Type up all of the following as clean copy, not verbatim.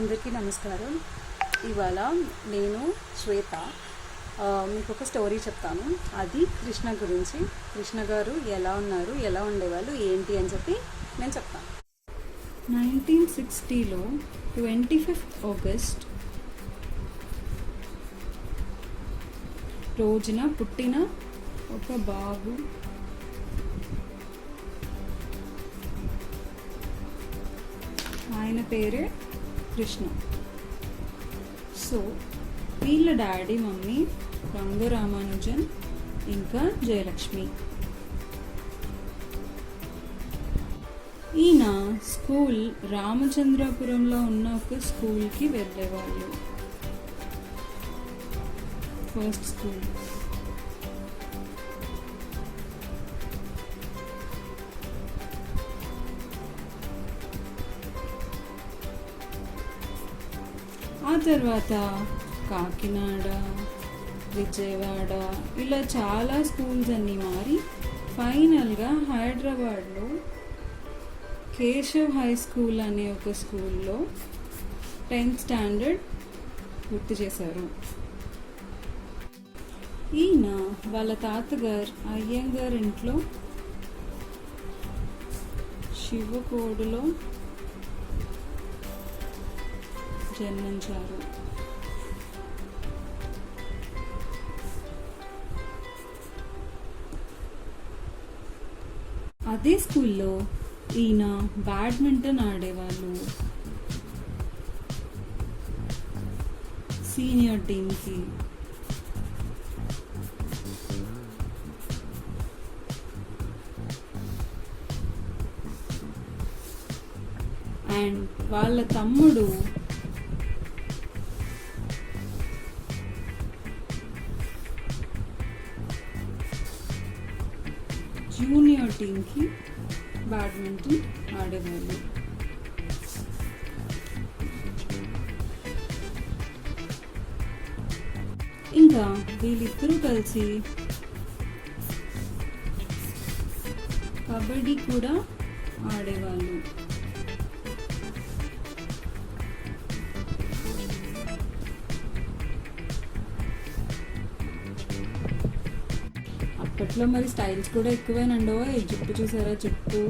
అందరికీ నమస్కారం. ఇవాళ నేను శ్వేత మీకు ఒక స్టోరీ చెప్తాను. అది కృష్ణ గురించి. కృష్ణ గారు ఎలా ఉన్నారు, ఎలా ఉండేవాళ్ళు, ఏంటి అని చెప్పి నేను చెప్తాను. 1960లో 25 ఆగస్ట్ రోజున పుట్టిన ఒక బాబు ఆయన పేరే కృష్ణ. సో వీళ్ళ డాడీ మమ్మీ రంగరామానుజన్ ఇంకా జయలక్ష్మి. ఈయన స్కూల్ రామచంద్రాపురంలో ఉన్న ఒక స్కూల్కి వెళ్ళేవాళ్ళు, ఫస్ట్ స్కూల్. ఆ తర్వాత కాకినాడ, విజయవాడ ఇలా చాలా స్కూల్స్ అన్నీ మారి ఫైనల్గా హైదరాబాద్లో కేశవ్ హై స్కూల్ అనే ఒక స్కూల్లో 10th స్టాండర్డ్ పూర్తి చేశారు. ఈయన వాళ్ళ తాతగారు అయ్యంగార్ ఇంట్లో శివకోడులో జన్మించారు. అదే స్కూల్లో ఈయన బ్యాడ్మింటన్ ఆడేవాళ్ళు. సీనియర్ టీమ్కి అండ్ వాళ్ళ తమ్ముడు జూనియర్ టీమ్కి బ్యాడ్మింటన్ ఆడేవాళ్ళు. ఇంకా వీళ్ళిద్దరూ కలిసి కబడ్డీ కూడా ఆడేవాళ్ళు. అప్పట్లో మరి స్టైల్స్ కూడా ఎక్కువేనండో. జుట్టు చూసారా, జుట్టు.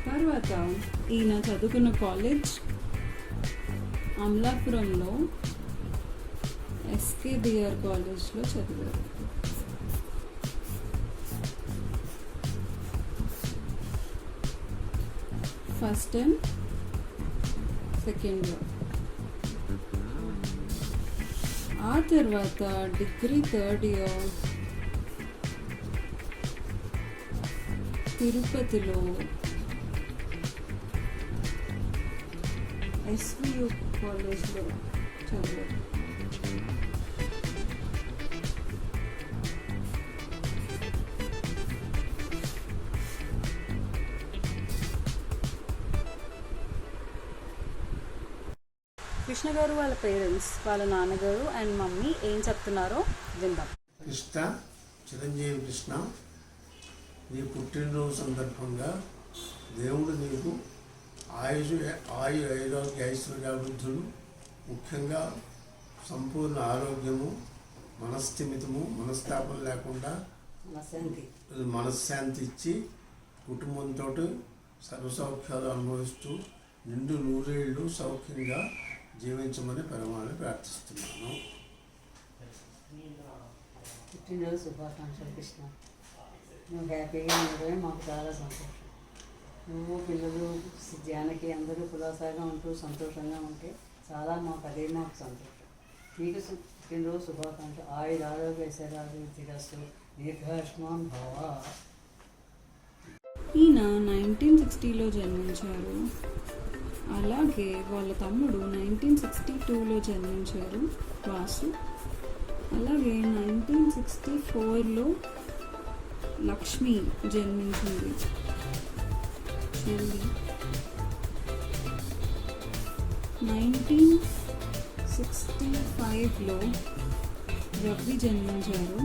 తర్వాత ఈయన చదువుకున్న కాలేజ్ అమలాపురంలో SKBR కాలేజ్లో చదివారు. First and second year. ఆ తర్వాత డిగ్రీ 3rd ఇయర్ తిరుపతిలో SVU కాలేజ్లో చదివారు. కృష్ణ గారు వాళ్ళ పేరెంట్స్, వాళ్ళ నాన్నగారు అండ్ మమ్మీ ఏం చెప్తున్నారో విందాం. కృష్ణ, చిరంజీవి కృష్ణ, నీ పుట్టినరోజు సందర్భంగా దేవుడు నీకు ఆరోగ్య ఐశ్వర్యాభివృద్ధులు, ముఖ్యంగా సంపూర్ణ ఆరోగ్యము, మనస్థిమితము, మనస్తాపం లేకుండా మనశ్శాంతి ఇచ్చి కుటుంబంతో సర్వసౌఖ్యాలు అనుభవిస్తూ నిండు నూరేళ్లు సౌఖ్యంగా జీవించమని పరమాన్ని ప్రార్థిస్తున్నాను. పుట్టినరోజు శుభాకాంక్షలు కృష్ణ. నువ్వు హ్యాపీగా ఉండడమే మాకు చాలా సంతోషం. నువ్వు పిల్లలు జానకి అందరూ కులాసాగా ఉంటూ సంతోషంగా ఉంటే చాలా అదే మాకు సంతోషం. నీకు పుట్టినరోజు శుభాకాంక్షలు. ఆరోగ్య ఐశ్వర్యాభివృద్ధిరస్తు, దీర్ఘాయుష్మాన్ భవ. ఈయన 1960లో జన్మించారు. అలాగే వాళ్ళ తమ్ముడు 1962లో జన్మించారు, వాసు. అలాగే 1964లో లక్ష్మి జన్మించింది, చెల్లి. 1965లో రవి జన్మించారు.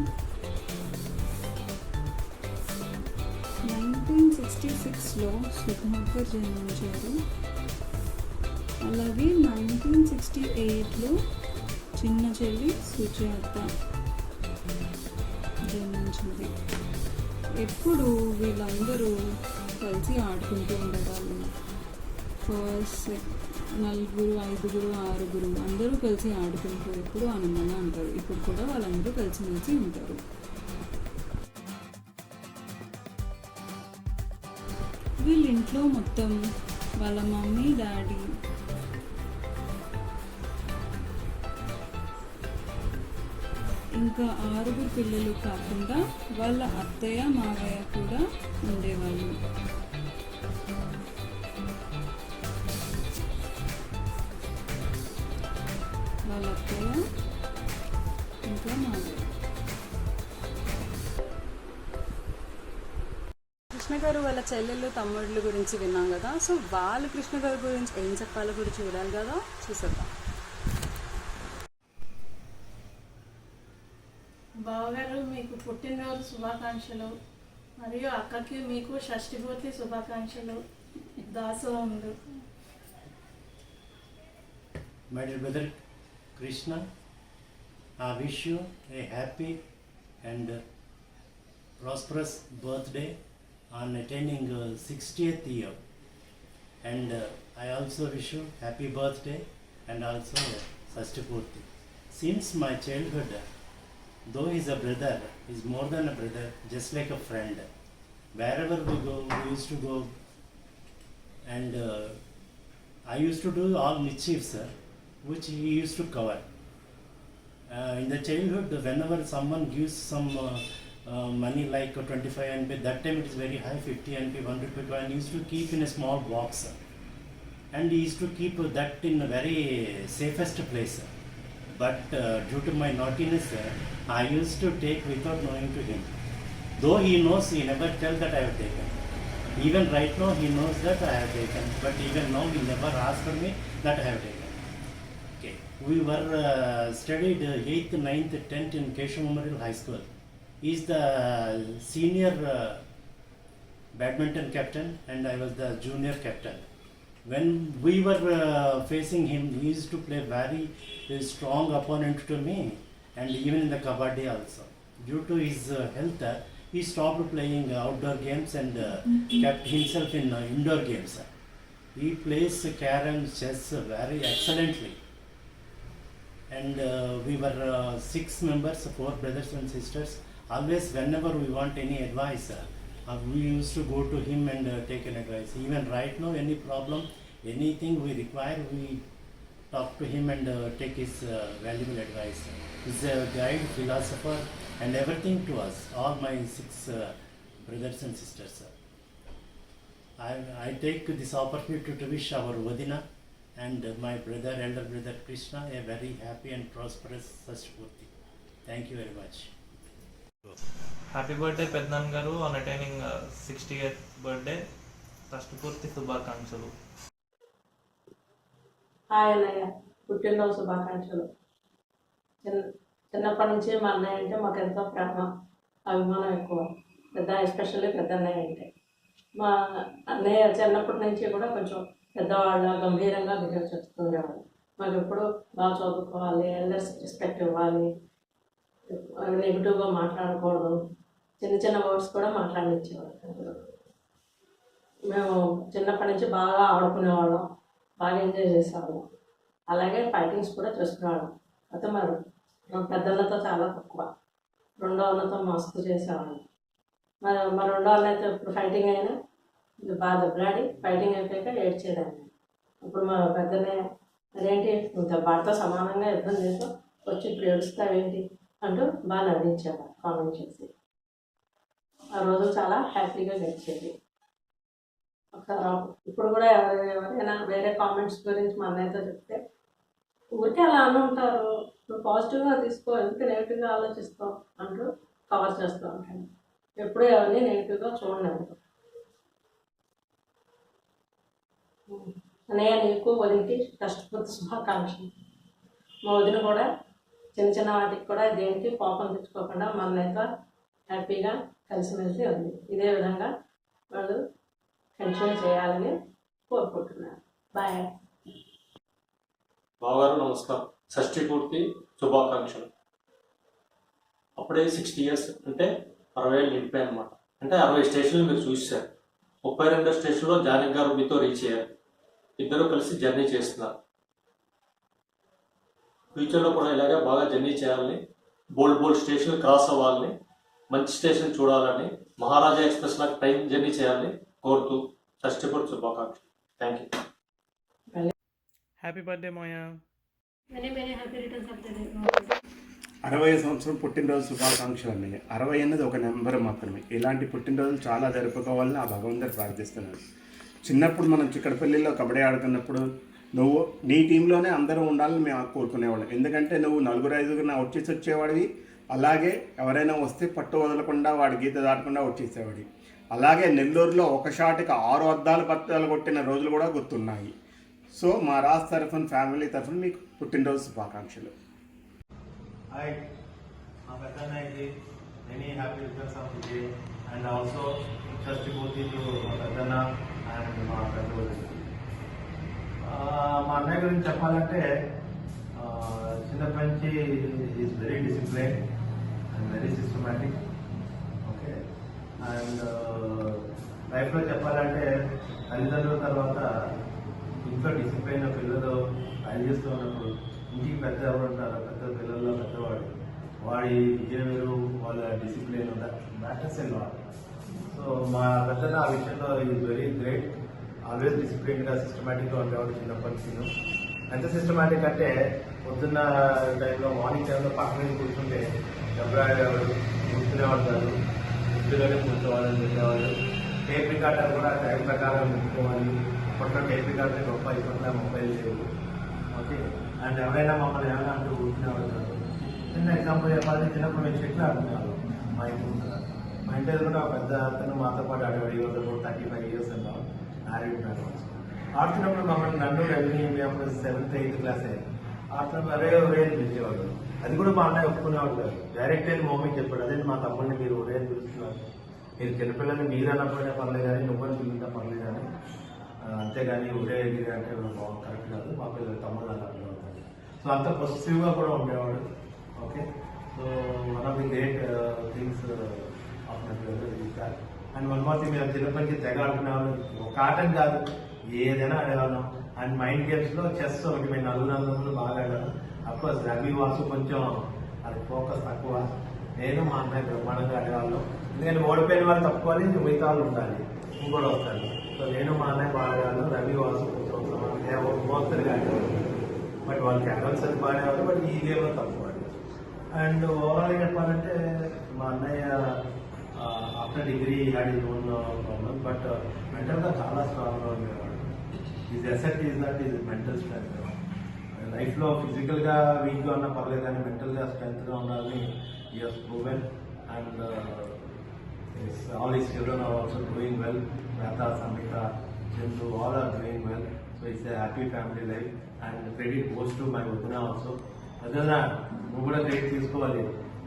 1966లో సుధాకర్ జన్మించారు. అలాగే 1968లో చిన్న చెల్లి సుజాత జన్మించింది. ఎప్పుడు వీళ్ళందరూ కలిసి ఆడుకుంటూ ఉండేవాళ్ళు. ఫస్ట్ 4, 5, 6 అందరూ కలిసి ఆడుకుంటూ ఎప్పుడు ఆనందంగా ఉంటారు. ఇప్పుడు కూడా వాళ్ళందరూ కలిసిమెలిసి ఉంటారు. వీళ్ళ ఇంట్లో మొత్తం వాళ్ళ మమ్మీ, డాడీ, ఇంకా 6 పిల్లలు కాకుండా వాళ్ళ అత్తయ్య, మావయ్య కూడా ఉండేవాళ్ళు. వాళ్ళ అత్తయ్య ఇంకా మావయ్య. కృష్ణ గారు వాళ్ళ చెల్లెళ్ళు, తమ్ముళ్ళు గురించి విన్నాం కదా. సో వాళ్ళు కృష్ణ గారి గురించి ఏం చెప్పాలో కూడా చూడాలి కదా, చూసేద్దాం. బావగారు మీకు పుట్టినరోజు శుభాకాంక్షలు, మరియు అక్కకి మీకు షష్ఠిపూర్తి శుభాకాంక్షలు. దాసోహములు. My dear brother Krishna, I wish you a happy and prosperous birthday on attaining 60th year, and I also wish you happy birthday and also Sashtipurti. Since my childhood, though he's a brother, he's more than a brother, just like a friend. Wherever we go, we used to go, and I used to do all mischiefs, which he used to cover. In the childhood, whenever someone gives some money like 25 NP, that time it is very high, 50 NP, 100 NP, and he used to keep in a small box. And he used to keep that in a very safest place. But due to my naughtiness, I used to take without knowing to him. Though he knows, he never tells that I have taken. Even right now, he knows that I have taken. But even now, he never asked for me that I have taken. Okay. We were studied 8th, 9th, 10th in Keshav Memorial High School. He is the senior badminton captain and I was the junior captain. When we were facing him, he used to play very strong opponent to me, and even in the kabaddi also. Due to his health, he stopped playing outdoor games and kept himself in indoor games. He plays carom, chess very excellently. And we were 6 members, 4 brothers and sisters. Always whenever we want any advice, we used to go to him and take an advice. Even right now, any problem, anything we require, we talk to him and take his valuable advice. He's a guide, philosopher, and everything to us, all my 6 brothers and sisters. I take this opportunity to wish our Vadina and my brother, elder brother Krishna, a very happy and prosperous Sashtipurti. Thank you very much. Happy birthday పెద్దనాన్న గారు on attaining 60th birthday. షష్ఠిపూర్తి శుభాకాంక్షలు. Hi అన్నయ్య, పుట్టినరోజు శుభాకాంక్షలు. చిన్నప్పటి నుంచి మా అన్నయ్య అంటే మాకు ఎంతో ప్రేమ, అభిమానం ఎక్కువ. ఎస్పెషల్లీ పెద్ద అన్నయ్య అంటే. మా అన్నయ్య చిన్నప్పటి నుంచి కూడా కొంచెం పెద్దవాళ్ళ గంభీరంగా బిహేవ్ చేస్తుండేవాడు. మాకు ఎప్పుడు బాగా చదువుకోవాలి, ఎల్డర్స్ రెస్పెక్ట్ ఇవ్వాలి, నెగిటివ్గా మాట్లాడకూడదు, చిన్న చిన్న వర్డ్స్ కూడా మాట్లాడించేవాడు. మేము చిన్నప్పటి నుంచి బాగా ఆడుకునేవాళ్ళం, బాగా ఎంజాయ్ చేసేవాళ్ళం. అలాగే ఫైటింగ్స్ కూడా చేసుకునేవాళ్ళం. అయితే మరి పెద్దలతో చాలా తక్కువ, రెండో అన్నతో మస్తు చేసేవాళ్ళం. మా రెండో అన్నతో ఇప్పుడు ఫైటింగ్ అయినా బాగా దెబ్బలాడి ఫైటింగ్ అయిపోయాక ఏడ్చేదాన్ని. ఇప్పుడు మా పెద్దనే అదేంటి ఇంకా వాడితో సమానంగా యుద్ధం చేసి వచ్చి ఇప్పుడు ఏడుస్తావేంటి అంటూ బాగా నవ్వించేవారు కామెంట్ చేసి. ఆ రోజు చాలా హ్యాపీగా గడిచేది. ఒకసారి ఇప్పుడు కూడా ఎవరైనా వేరే కామెంట్స్ గురించి మా అన్నయ్యతో చెప్తే ఊరికే అలా అని ఉంటారు, నువ్వు పాజిటివ్గా తీసుకో, ఎందుకు నెగిటివ్గా ఆలోచిస్తావు అంటూ కవర్ చేస్తూ ఉంటాను. ఎప్పుడూ ఎవరిని నెగిటివ్గా చూడలేదు. అన్నయ్య నీకు వదిలికి షష్ఠిపూర్తి శుభాకాంక్షలు. మా వదిన కూడా చిన్న చిన్న వాటికి కూడా దేనికి కోపం తెచ్చుకోకుండా మా అన్నయ్యతో హ్యాపీగా కలిసిమెలిసి ఉంది. ఇదే విధంగా వాళ్ళు కంటిన్యూ చేయాలని కోరుకుంటున్నాను. బాయ్. బావగారు నమస్కారం. షష్ఠి పూర్తి శుభాకాంక్షలు. అప్పుడే 60 years అంటే 60 ఏళ్ళు నింపాయి అనమాట. అంటే 60 స్టేషన్లు మీరు చూసారు. 32 స్టేషన్లో జానకి గారు మీతో రీచ్ అయ్యారు. ఇద్దరు కలిసి జర్నీ చేస్తున్నారు. ఫ్యూచర్లో కూడా ఇలాగే బాగా జర్నీ చేయాలని, బోల్డ్ స్టేషన్లు క్రాస్ అవ్వాలని, మంచి స్టేషన్ చూడాలని, మహారాజా ఎక్స్ప్రెస్ లాగా ట్రైన్ జర్నీ చేయాలని కోరుతూ షష్ఠి పూర్తి శుభాకాంక్షలు. Thank you. హ్యాపీ బర్త్డే మోయా. 60వ సంవత్సరం పుట్టినరోజు శుభాకాంక్షలు అండి. 60 అన్నది ఒక నెంబర్ మాత్రమే. ఇలాంటి పుట్టినరోజులు చాలా జరుపుకోవాలని ఆ భగవంతుడు ప్రార్థిస్తున్నాను. చిన్నప్పుడు మనం చిక్కడపల్లిలో కబడ్డీ ఆడుతున్నప్పుడు నువ్వు నీ టీంలోనే అందరూ ఉండాలని మేము కోరుకునేవాళ్ళం. ఎందుకంటే నువ్వు 4-5 అవుట్ చేసి వచ్చేవాడివి. అలాగే ఎవరైనా వస్తే పట్టు వదలకుండా వాడి గీత దాటకుండా వచ్చేసేవాడి. అలాగే నెల్లూరులో ఒక షాట్కి 6 అద్దాలు బత్తాలు కొట్టిన రోజులు కూడా గుర్తున్నాయి. సో మా రాజ్ తరఫున, ఫ్యామిలీ తరఫున మీకు పుట్టినరోజు శుభాకాంక్షలు. హాయ్, మా పెద్దన్నయ్యకి many happy returns of the day and also షష్ఠి పూర్తి టు మా పెద్దన్న అండ్ మా పెద్ద వదిన. మా అన్నయ్య గురించి చెప్పాలంటే చిన్నప్పటి నుంచి is very discipline and very systematic. Okay, and లైఫ్లో చెప్పాలంటే తల్లిదండ్రుల తర్వాత ఇంట్లో డిసిప్లైన్ పిల్లలు ట్రై చేస్తూ ఉన్నప్పుడు ఇంటికి పెద్ద ఎవరు ఉంటారో పెద్ద పిల్లల్లో పెద్దవాడు వాడి బిహేవియర్ వాళ్ళ discipline matters L lot. So మా పెద్ద ఆ విషయంలో ఈజ్ వెరీ గ్రేట్. ఆల్వేస్ డిసిప్లిన్గా సిస్టమేటిక్గా ఉండేవాడు చిన్నప్పటి నుంచి. ఎంత సిస్టమేటిక్ అంటే పొద్దున్న టైంలో మార్నింగ్ టైంలో పక్కన కూర్చుంటే దెబ్బలాడేవాడు, కూర్చునేవాడు కాదు, ముద్దుగానే కూర్చోవాలని చెప్పేవాడు. టేప్ రికార్డర్ కూడా టైం ప్రకారం పెట్టుకోవాలి. అప్పట్లో టేప్ రికార్డర్ రూపాయి, ఇప్పట్లో 30 లేవు. ఓకే, అండ్ ఎవరైనా మమ్మల్ని ఏమైనా అంటూ కూర్చునేవాడు కాదు. చిన్న ఎగ్జాంపుల్ చెప్పాలంటే చిన్నప్పుడు మేము చెట్లు ఆడుకునేవాళ్ళం మా ఇంటి ముందు. మా ఇంటి కూడా ఒక పెద్ద అతను మాతో పాటు ఆడేవాడు. ఈ రోజు 35 years అన్నాం, మ్యారీడ్ మ్యాన్. ఆడుతున్నప్పుడు మమ్మల్ని నన్ను రెవెన్యూ మేము 7th 8th క్లాస్ అయ్యాయి. ఆడుతున్నప్పుడు ఒరే ఒరే అని పిలిచేవాడు. అది కూడా మా అన్నయ్య ఒప్పుకునేవాడు కాదు. డైరెక్ట్ అయిన మమ్మీకి చెప్పాడు, అదే మా తమ్ముడిని మీరు ఒరే అని పిలుస్తున్నారు, మీరు చిన్నపిల్లల్ని మీరు అన్నప్పుడే పర్లేదు కానీ నువ్వని పిలిచినా పర్లేదు కానీ అంతేగాని ఒరే ఎగిరి అంటే కరెక్ట్ కాదు, మా పిల్లలు తమ్ముడు అలా ఉంటుంది. సో అంత పాజిటివ్గా కూడా ఉండేవాడు. Okay, so one of the great things of my brother is that. And one more thing, మేము చిన్నప్పటికీ తెగ ఆడుకునేవాళ్ళం. ఒక ఆటం కాదు, ఏదైనా ఆడేవాళ్ళం. అండ్ మైండ్ గేమ్స్లో చెస్ ఒకటి మేము నలుగురు బాగా ఆడాము. అఫ్కోర్స్ రవి వాసు కొంచెం అది ఫోకస్ తక్కువ. నేను మా అన్నయ్య బ్రహ్మాండంగా ఆడేవాళ్ళం. ఎందుకంటే ఓడిపోయిన వాళ్ళు తప్పుకోవాలి, మిగతా వాళ్ళు ఉండాలి, ఇంకోటి వస్తారు. సో నేను మా అన్నయ్య బాగా ఆడేవాళ్ళం. రవి వాసు కొంచెం మోస్తరుగా ఆడేవాళ్ళు. బట్ వాళ్ళకి అడల్ట్స్ అది బాడేవాళ్ళు, బట్ ఈ గేమ్లో తక్కువ ఆడేవాళ్ళు. అండ్ ఓవరాల్గా చెప్పాలంటే మా అన్నయ్య after degree had is own problem, but మెంటల్గా చాలా స్ట్రాంగ్గా ఉండేవాడు. Is asset is not is mental strength. లైఫ్లో ఫిజికల్గా వీక్గా ఉన్నా పర్లేదు కానీ మెంటల్గా స్ట్రెంత్గా ఉండాలని ఈ has proven. And all his children are also doing well. Rata, Samita, Chintu, all are doing well. So it's a happy family life. And credit goes to my Udana also. Udana, you would have great తీసుకోవాలి.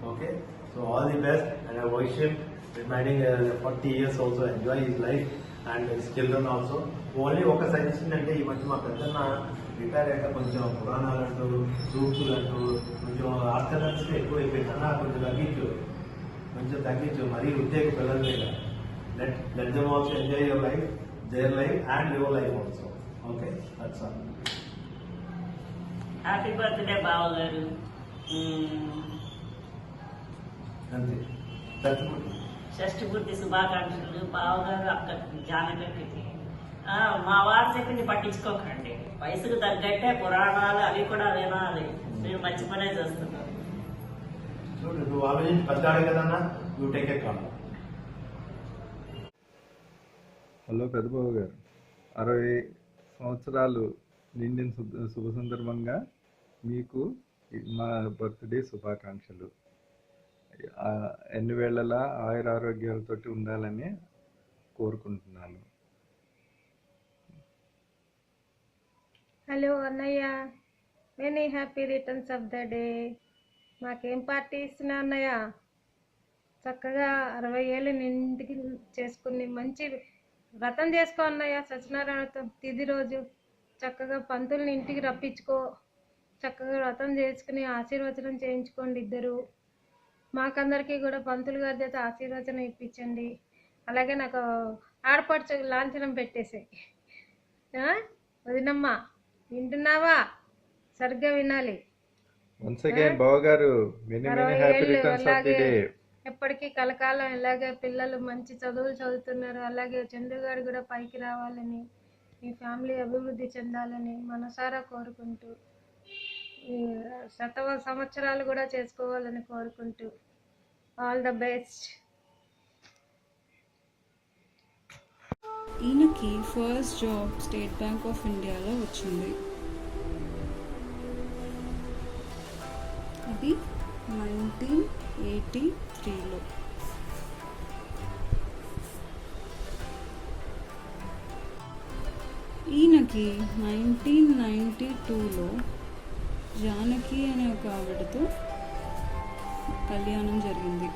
Okay, so all the best, and I wish him remaining 40 years also enjoy his life and his children also. Only ఒక suggestion అంటే ఈ మధ్య మా పెద్దన్న retire అయ్యాక కొంచెం పురాణాలు అంటూ సూక్తులు అంటూ కొంచెం ఆర్థడాక్స్ ఎక్కువ అయిపోయిందన్నా కొంచెం తగ్గించు మరీ ఉద్యోగ పిల్లలు లేదా. Let them also enjoy your life, their life and your life also. Okay, that's all. Happy birthday బావగారు. అంతే, షష్ఠి పూర్తి శుభాకాంక్షలు బావగారు, అక్క జానకి. మా వారి చెప్పి పట్టించుకోకండి, వయసుకు తగ్గట్టే పురాణాలు అవి కూడా వినాలి. మీరు మంచి పనే చేస్తున్నారు. నువ్వు ఆలోచించి పెద్దాడు కదన్నా, నువ్వు టేక్ ఏ కాల్. హలో పెద్దబాబు గారు, 60 సంవత్సరాలు నిండిన శుభ సందర్భంగా మీకు మా బర్త్డే శుభాకాంక్షలు. ఎన్ని వేళలా ఆయురారోగ్యాలతో ఉండాలని కోరుకుంటున్నాను. హలో అన్నయ్య, many happy returns of the day. మాకేం పార్టీ ఇస్తున్నా అన్నయ్య? చక్కగా 60 ఏళ్ళు నిండికి చేసుకుని మంచి వ్రతం చేసుకో అన్నయ్య. సత్యనారాయణతో తిది రోజు చక్కగా పంతుల్ని ఇంటికి రప్పించుకో, చక్కగా వ్రతం చేసుకుని ఆశీర్వచనం చేయించుకోండి ఇద్దరు. మాకందరికీ కూడా పంతులు గారి చేత ఆశీర్వచనం ఇప్పించండి. అలాగే నాకు ఆడపడుచు లాంఛనం పెట్టేసాయి. వదినమ్మా వింటున్నావా? సరిగ్గా వినాలి. వన్స్ అగైన్ బావగారు many many happy returns of the day. ఎప్పటికీ కలకాలం ఇలాగే పిల్లలు మంచి చదువులు చదువుతున్నారు. అలాగే చంద్రు గారు కూడా పైకి రావాలని, మీ ఫ్యామిలీ అభివృద్ధి చెందాలని మనసారా కోరుకుంటూ, ఈ సంవత్సరాలు కూడా చేసుకోవాలని కోరుకుంటూ, ఆల్ ద బెస్ట్. ఈయనకి first job state bank of ఇండియాలో వచ్చింది. అది 1983లో. ఈయనకి 1992లో జానకి అనే ఒక ఆవిడతో కళ్యాణం జరిగింది.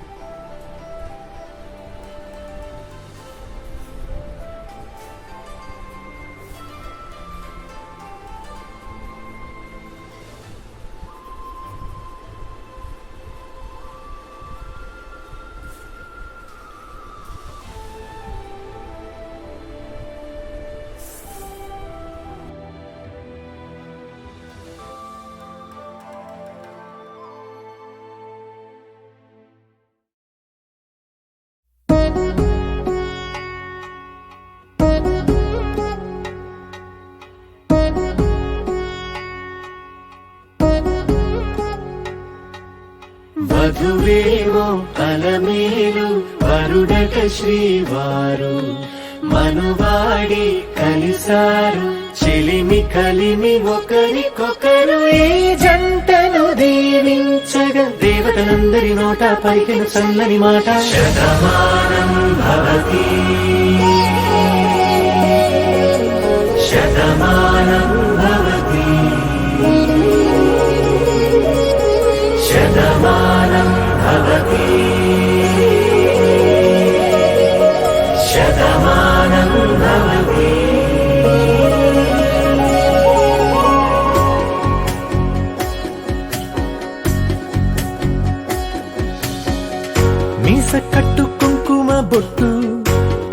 వధువేమో అలమేలు వరుడట శ్రీవారు మనువాడి కలిసారు చెలిమి కలిమి ఒకరికొకరు ఈ జంటను దీవించగా దేవతలందరి నోట పలికిన చల్లని మాట శతమానం భవతి శతమానం భవతి శతమానం భవతి శతమానం భవతి. మీస కట్టు కుంకుమ బొట్టు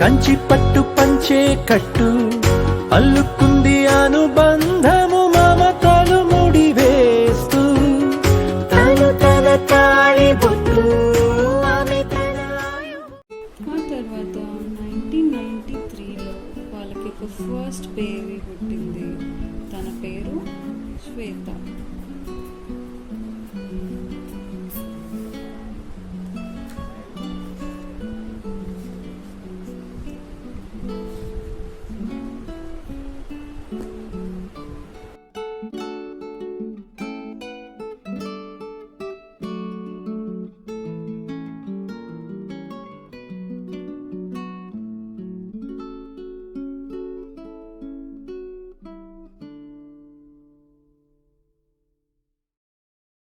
కంచి పట్టు పంచే కట్టు అల్లుకుంది అనుబంధము మమతలు ముడివేస్తూ తను తన తాళి బొట్టు ఆ తర్వాత 1993లో వాళ్ళకి ఒక ఫస్ట్ బేబీ పుట్టింది. తన పేరు శ్వేత.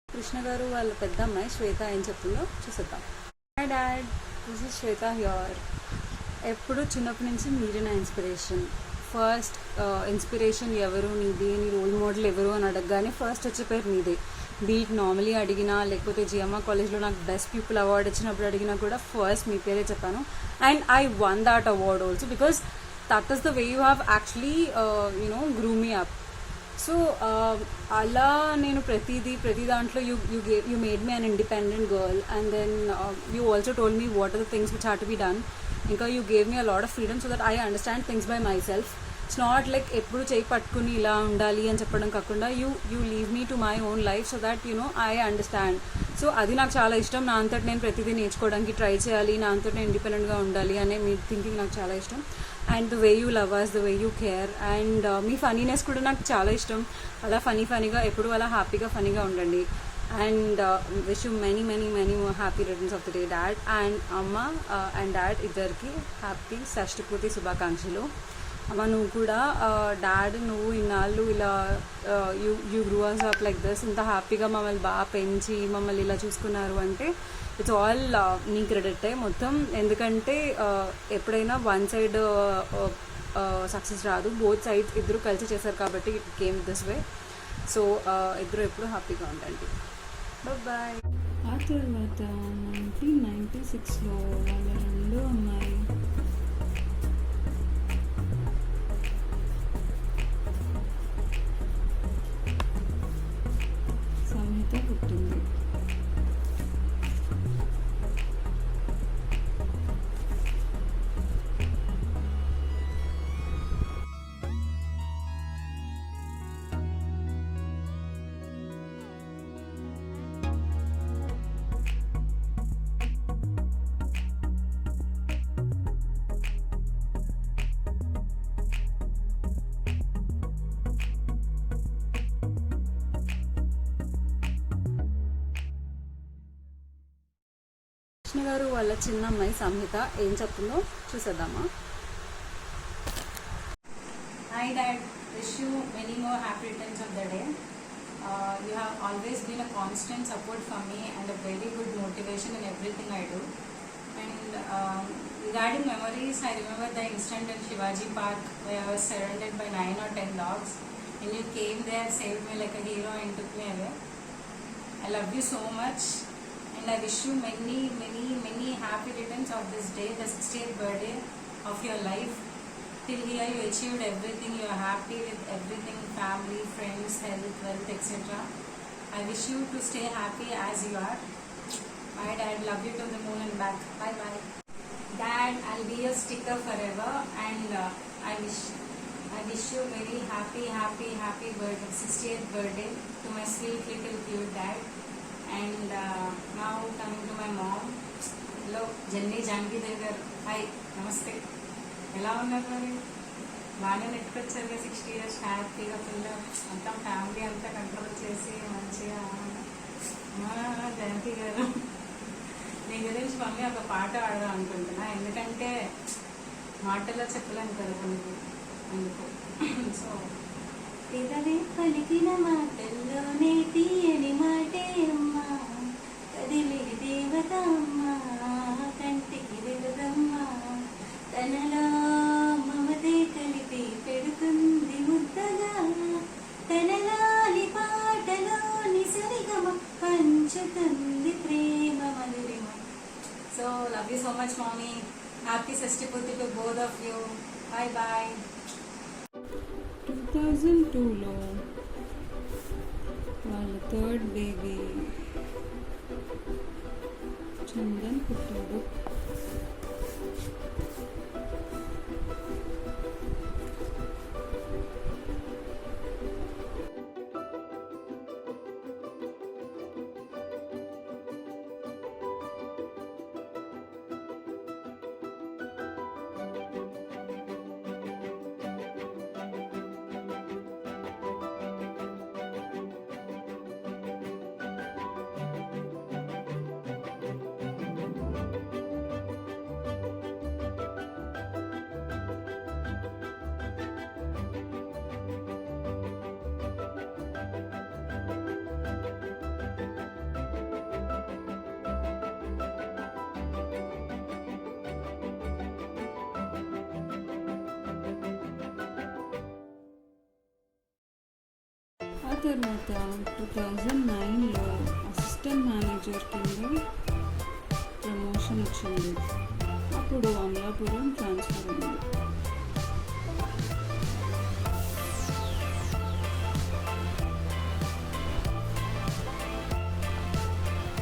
కృష్ణ గారు వాళ్ళ పెద్ద అమ్మాయి శ్వేత ఏం చెప్తుందో చూసేద్దాం. My dad, this is Shweta here. ఎప్పుడు చిన్నప్పటి నుంచి మీరే నా ఇన్స్పిరేషన్. ఫస్ట్ ఇన్స్పిరేషన్ ఎవరు నీది, నీ రోల్ మోడల్ ఎవరు అని అడగగానే ఫస్ట్ వచ్చే పేరు నీదే. బీట్ నార్మలీ అడిగినా లేకపోతే జిఎంఆ కాలేజ్లో నాకు బెస్ట్ పీపుల్ అవార్డ్ ఇచ్చినప్పుడు అడిగినా కూడా ఫస్ట్ మీ పేరే చెప్పాను. And I won that award also because that is the way you have actually grew me up. So అలా నేను ప్రతి దాంట్లో you made me an independent girl and then you also told me what are the things which have to be done. ఇంకా you gave me a lot of freedom so that I understand things by my self. It's not like ఎప్పుడు చేయి పట్టుకుని ఇలా ఉండాలి అని చెప్పడం కాకుండా you leave me to my own life so that I understand. So అది నాకు చాలా ఇష్టం. నా అంతటి నేను ప్రతిదీ నేర్చుకోవడానికి ట్రై చేయాలి, నా అంతటి నేను ఇండిపెండెంట్గా ఉండాలి అనే మీ థింకింగ్ నాకు చాలా ఇష్టం. And the way you love us, the way you care, and మీ ఫనీనెస్ కూడా నాకు చాలా ఇష్టం. అలా ఫనీగా ఎప్పుడు అలా హ్యాపీగా ఫనీగా ఉండండి. And wish you many many many happy returns of the day dad. And అమ్మ అండ్ డాడ్ ఇద్దరికి హ్యాపీ షష్ఠి పూర్తి శుభాకాంక్షలు. అమ్మ నువ్వు కూడా డాడ్ నువ్వు ఇన్నాళ్ళు ఇలా you grew us up like this, ఇంత హ్యాపీగా మమ్మల్ని బాగా పెంచి మమ్మల్ని ఇలా చూసుకున్నారు అంటే ఇట్స్ ఆల్ నీ క్రెడిటే మొత్తం. ఎందుకంటే ఎప్పుడైనా వన్ సైడ్ సక్సెస్ రాదు, బోత్ సైడ్స్ ఇద్దరు కలిసి చేశారు కాబట్టి it came this way. So ఇద్దరు ఎప్పుడు హ్యాపీగా ఉండండి. బాయ్. ఆ తర్వాత 1996లో వాళ్ళ రెండో అమ్మాయి సంహిత పుట్టింది. కృష్ణ గారు వాళ్ళ చిన్న అమ్మాయి సంహిత ఏం చెప్తుందో చూసేద్దామా. Hi Dad, wish you many more happy returns of the day. You have always been a constant support for me and a very good motivation in everything I do. And regarding memories, I remember the instant in Shivaji Park where I was surrounded by 9 or 10 dogs and you came there, saved me like a hero and took me away. I love you so much. And I wish you many, many, many happy returns of this day, the 60th birthday of your life. Till here you achieved everything, you are happy with everything, family, friends, health, wealth, etc. I wish you to stay happy as you are. My dad, love you to the moon and back. Bye bye. Dad, I'll be your sticker forever and I wish you very happy, happy, happy birthday, 60th birthday to my sweet little cute dad. And now coming to my mom. Hello, Jenny Janki Degar. Hi, namaste. ఎలా ఉన్నారు మరి? బాగానే నెట్టుకొచ్చారు కదా 60 years హ్యాపీగా full మొత్తం family అంతా control చేసి మంచిగా. జయంతి గారు నీ గురించి మమ్మీ ఒక పాట పాడదాం అనుకుంటున్నా, ఎందుకంటే మాటల్లో చెప్పలేను కదా కొన్ని, అందుకు. సో పిల్లలే పలికిన మాటల్లోనే తీయని మాటే అమ్మా, కదిలే దేవత అమ్మా, కంటికి వెలుగమ్మా, తనలో మమతే కలిపి పెడుతుంది ముద్దగా, తనలాలి పాటలోని సరిగమ పంచుతుంది ప్రేమ మధురిమ. So love you so much mummy. Happy షష్ఠి to both of you. Bye bye. 2002లో వాళ్ళ థర్డ్ బేబీ చందన్ పుట్టాడు. ఆ తర్వాత 2009లో అసిస్టెంట్ మేనేజర్ కింద ప్రమోషన్ వచ్చింది. అప్పుడు అమలాపురం ట్రాన్స్ఫర్ అయింది.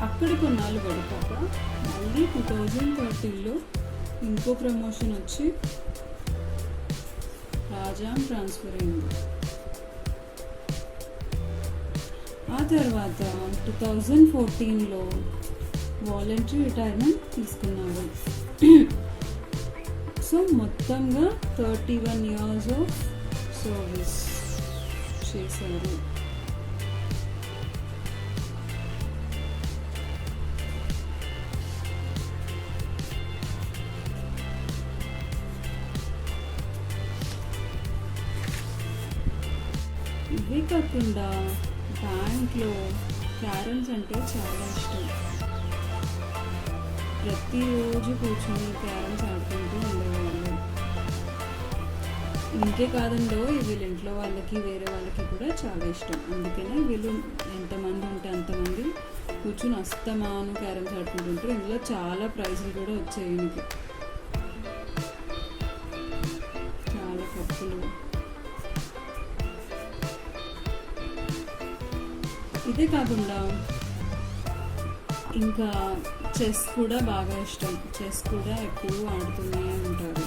అక్కడ కొన్నాళ్ళు గడిపాక మళ్ళీ 2013లో ఇంకో ప్రమోషన్ వచ్చి రాజాం ట్రాన్స్ఫర్ అయింది. ఆ తర్వాత 2014లో వాలంటరీ రిటైర్మెంట్ తీసుకున్నాడు. సో మొత్తంగా 31 years ఆఫ్ సర్వీస్ చేశారు. ఇవే కాకుండా బ్యాంక్లో క్యారమ్స్ అంటే చాలా ఇష్టం. ప్రతిరోజు కూర్చొని క్యారమ్స్ ఆడుకుంటూ ఉండేవాళ్ళు. ఇంకే కాదండో వీళ్ళ ఇంట్లో వాళ్ళకి వేరే వాళ్ళకి కూడా చాలా ఇష్టం. అందుకనే వీళ్ళు ఎంతమంది ఉంటే అంతమంది కూర్చుని అస్తమాను క్యారమ్స్ ఆడుకుంటుంటారు. ఇందులో చాలా ప్రైజులు కూడా వచ్చాయి ఈయనకి. చాలా కప్పులు. ఇదే కాకుండా ఇంకా చెస్ కూడా బాగా ఇష్టం. చెస్ కూడా ఎప్పుడూ ఆడుతూనే ఉంటారు.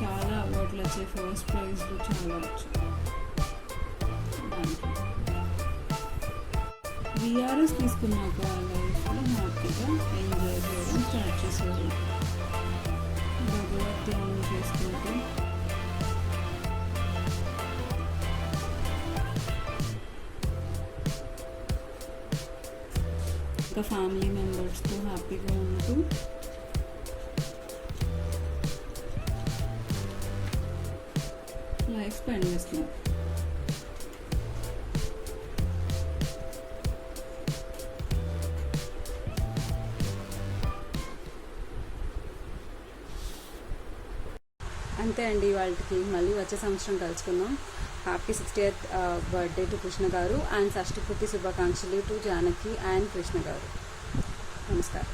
చాలా అవార్డులు వచ్చాయి, ఫస్ట్ ప్రైజ్లు చాలా వచ్చాయి. విఆర్ఎస్ తీసుకున్నాక లైఫ్లో హ్యాపీగా ఎంజాయ్ చేయడం స్టార్ట్ చేశారు. భగవద్ధ్యానం చేసుకుంటూ ఇంకా ఫ్యామిలీ మెంబర్స్తో హ్యాపీగా ఉంటూ లైఫ్ స్పెండ్ చేస్తున్నాం. అంతే అండి వాళ్ళకి. మళ్ళీ వచ్చే సంవత్సరం కలుసుకుందాం. Happy 60th birthday to Krishna గారు అండ్ షష్ఠి పూర్తి శుభాకాంక్షలు టు జానకి అండ్ కృష్ణ గారు. నమస్కారం.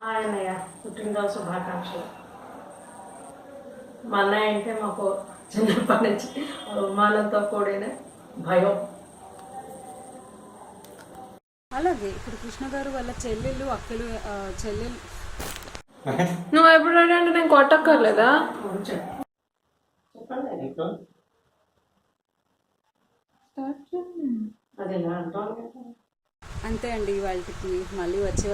ఆయనయ్య పుట్టినరోజు శుభాకాంక్షలు. మా అన్నయ్య అంటే మాకు చిన్నప్పటి నుంచి అవమానంతో కూడిన భయం. అలాగే ఇప్పుడు కృష్ణ గారు వాళ్ళ చెల్లెళ్ళు అక్కలు చెల్లెలు. నువ్వు ఎప్పుడు రెడీ అంటే నేను కొట్టక్కర్లేదా? చెప్పండి. అంతే అండి వాళ్ళకి. మళ్ళీ వచ్చే